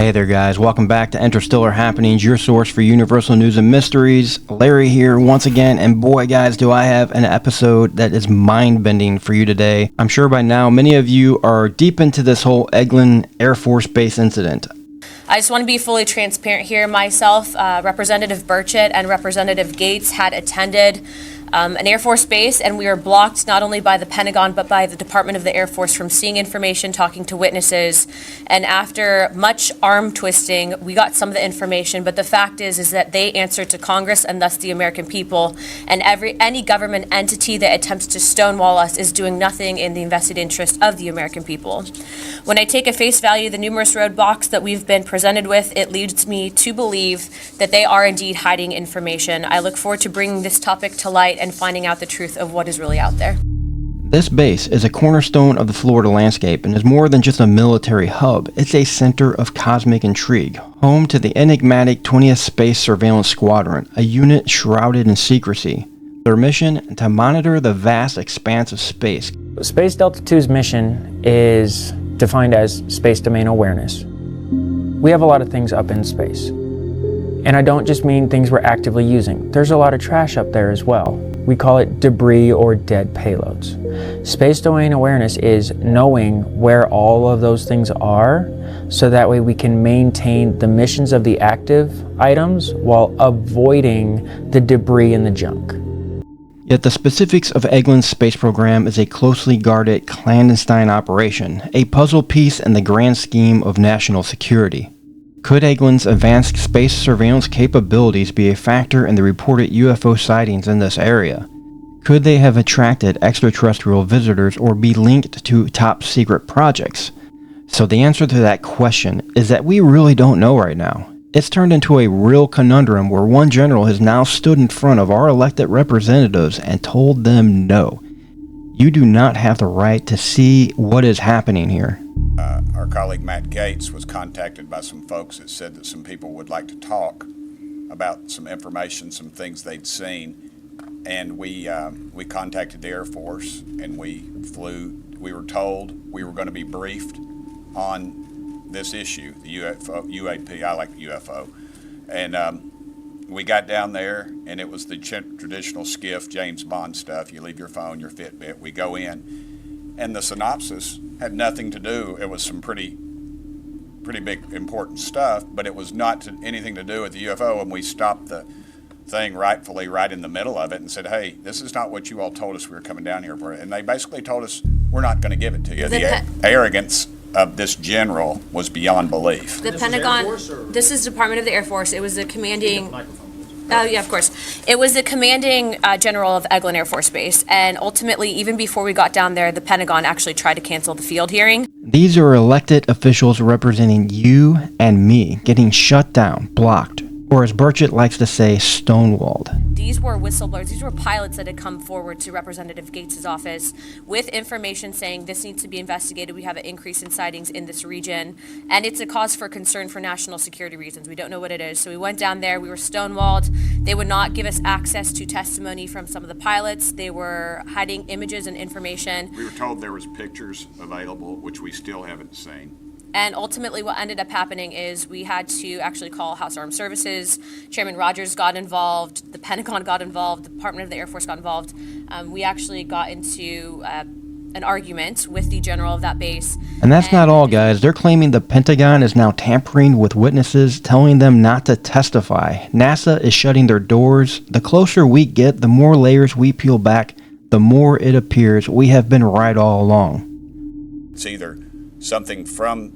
Hey there guys, welcome back to Interstellar Happenings, your source for universal news and mysteries. Larry here once again, and boy guys, do I have an episode that is mind-bending for you today. I'm sure by now many of you are deep into this whole Eglin Air Force Base incident. I just want to be fully transparent here. Myself, Representative Burchett and Representative Gates had attended an Air Force base, and we were blocked not only by the Pentagon but by the Department of the Air Force from seeing information, talking to witnesses. And after much arm twisting, we got some of the information, but the fact is that they answer to Congress and thus the American people, and any government entity that attempts to stonewall us is doing nothing in the vested interest of the American people. When I take at face value the numerous roadblocks that we've been presented with, it leads me to believe that they are indeed hiding information. I look forward to bringing this topic to light and finding out the truth of what is really out there. This base is a cornerstone of the Florida landscape and is more than just a military hub. It's a center of cosmic intrigue, home to the enigmatic 20th Space Surveillance Squadron, a unit shrouded in secrecy. Their mission, to monitor the vast expanse of space. Space Delta II's mission is defined as space domain awareness. We have a lot of things up in space. And I don't just mean things we're actively using. There's a lot of trash up there as well. We call it debris or dead payloads. Space domain awareness is knowing where all of those things are, so that way we can maintain the missions of the active items while avoiding the debris and the junk. Yet the specifics of Eglin's space program is a closely guarded clandestine operation, a puzzle piece in the grand scheme of national security. Could Eglin's advanced space surveillance capabilities be a factor in the reported UFO sightings in this area? Could they have attracted extraterrestrial visitors or be linked to top secret projects? So the answer to that question is that we really don't know right now. It's turned into a real conundrum where one general has now stood in front of our elected representatives and told them no. You do not have the right to see what is happening here. Our colleague Matt Gates was contacted by some folks that said that some people would like to talk about some information, some things they'd seen, and we contacted the Air Force and we flew. We were told we were going to be briefed on this issue, the UFO, UAP. I like UFO, and we got down there, and it was the traditional skiff James Bond stuff. You leave your phone, your Fitbit. We go in, and the synopsis had nothing to do. It was some pretty big important stuff, but it was not anything to do with the UFO. And we stopped the thing rightfully right in the middle of it and said, "Hey, this is not what you all told us we were coming down here for." And they basically told us, "We're not going to give it to you." The arrogance of this general was beyond belief. The Pentagon, this is Department of the Air Force. It was the commanding, oh yeah, of course. It was the commanding general of Eglin Air Force Base. And ultimately, even before we got down there, the Pentagon actually tried to cancel the field hearing. These are elected officials representing you and me getting shut down, blocked, or as Burchett likes to say, stonewalled. These were whistleblowers. These were pilots that had come forward to Representative Gates' office with information saying this needs to be investigated. We have an increase in sightings in this region, and it's a cause for concern for national security reasons. We don't know what it is. So we went down there. We were stonewalled. They would not give us access to testimony from some of the pilots. They were hiding images and information. We were told there was pictures available, which we still haven't seen. And ultimately what ended up happening is we had to actually call House Armed Services. Chairman Rogers got involved. The Pentagon got involved. The Department of the Air Force got involved. We actually got into an argument with the general of that base. And that's not all, guys. They're claiming the Pentagon is now tampering with witnesses, telling them not to testify. NASA is shutting their doors. The closer we get, the more layers we peel back, the more it appears we have been right all along. It's either something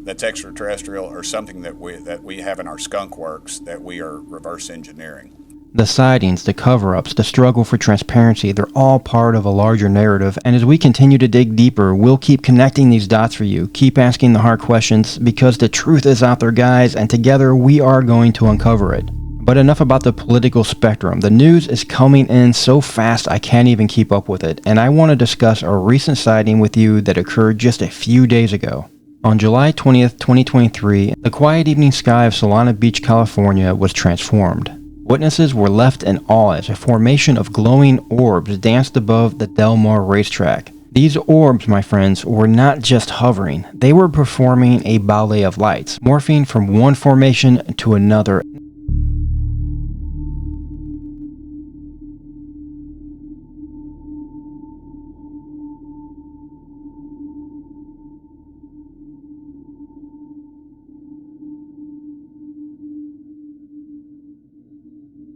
that's extraterrestrial or something that we have in our skunk works that we are reverse engineering. The sightings, the cover-ups, the struggle for transparency, they're all part of a larger narrative, and as we continue to dig deeper, we'll keep connecting these dots for you, keep asking the hard questions, because the truth is out there, guys, and together we are going to uncover it. But enough about the political spectrum. The news is coming in so fast I can't even keep up with it, and I want to discuss a recent sighting with you that occurred just a few days ago. On July 20th, 2023, the quiet evening sky of Solana Beach, California was transformed. Witnesses were left in awe as a formation of glowing orbs danced above the Del Mar racetrack. These orbs, my friends, were not just hovering. They were performing a ballet of lights, morphing from one formation to another.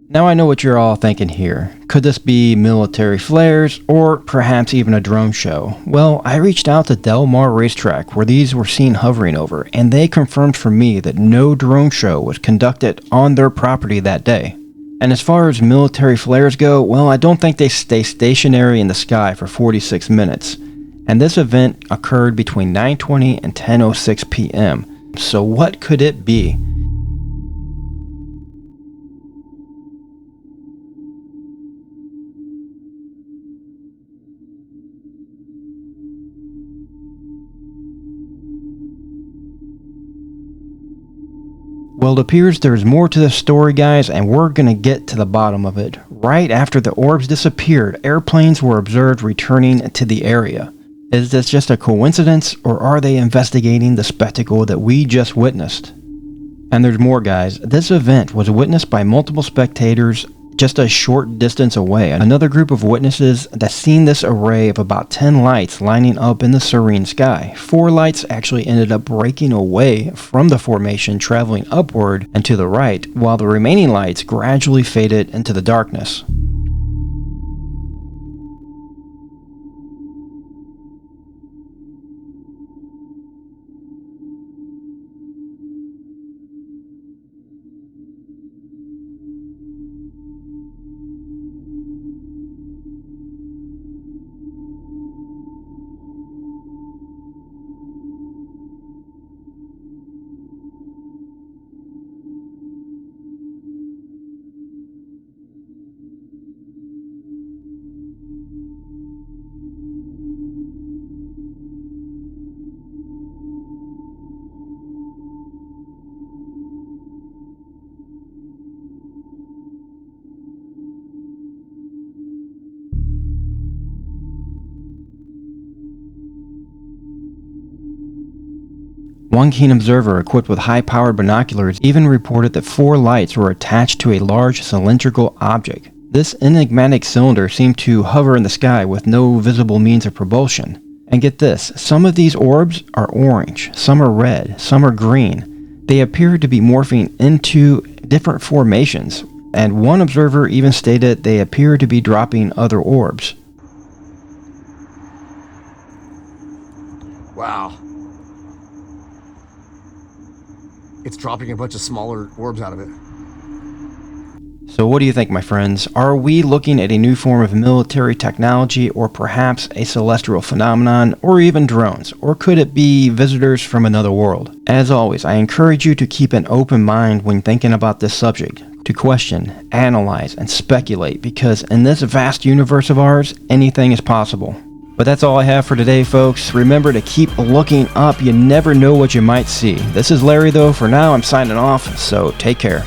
Now I know what you're all thinking here. Could this be military flares, or perhaps even a drone show? Well, I reached out to Del Mar Racetrack, where these were seen hovering over, and they confirmed for me that no drone show was conducted on their property that day. And as far as military flares go, well, I don't think they stay stationary in the sky for 46 minutes. And this event occurred between 9:20 and 10:06 p.m. So what could it be? Well, it appears there's more to this story, guys, and we're gonna get to the bottom of it. Right after the orbs disappeared, airplanes were observed returning to the area. Is this just a coincidence, or are they investigating the spectacle that we just witnessed? And there's more, guys. This event was witnessed by multiple spectators just a short distance away. Another group of witnesses that seen this array of about 10 lights lining up in the serene sky. 4 lights actually ended up breaking away from the formation, traveling upward and to the right, while the remaining lights gradually faded into the darkness. One keen observer equipped with high-powered binoculars even reported that 4 lights were attached to a large cylindrical object. This enigmatic cylinder seemed to hover in the sky with no visible means of propulsion. And get this, some of these orbs are orange, some are red, some are green. They appear to be morphing into different formations, and one observer even stated they appear to be dropping other orbs. Wow. It's dropping a bunch of smaller orbs out of it. So what do you think, my friends? Are we looking at a new form of military technology, or perhaps a celestial phenomenon, or even drones? Or could it be visitors from another world? As always, I encourage you to keep an open mind when thinking about this subject, to question, analyze, and speculate, because in this vast universe of ours, anything is possible. But that's all I have for today, folks. Remember to keep looking up. You never know what you might see. This is Larry, though. For now, I'm signing off, so take care.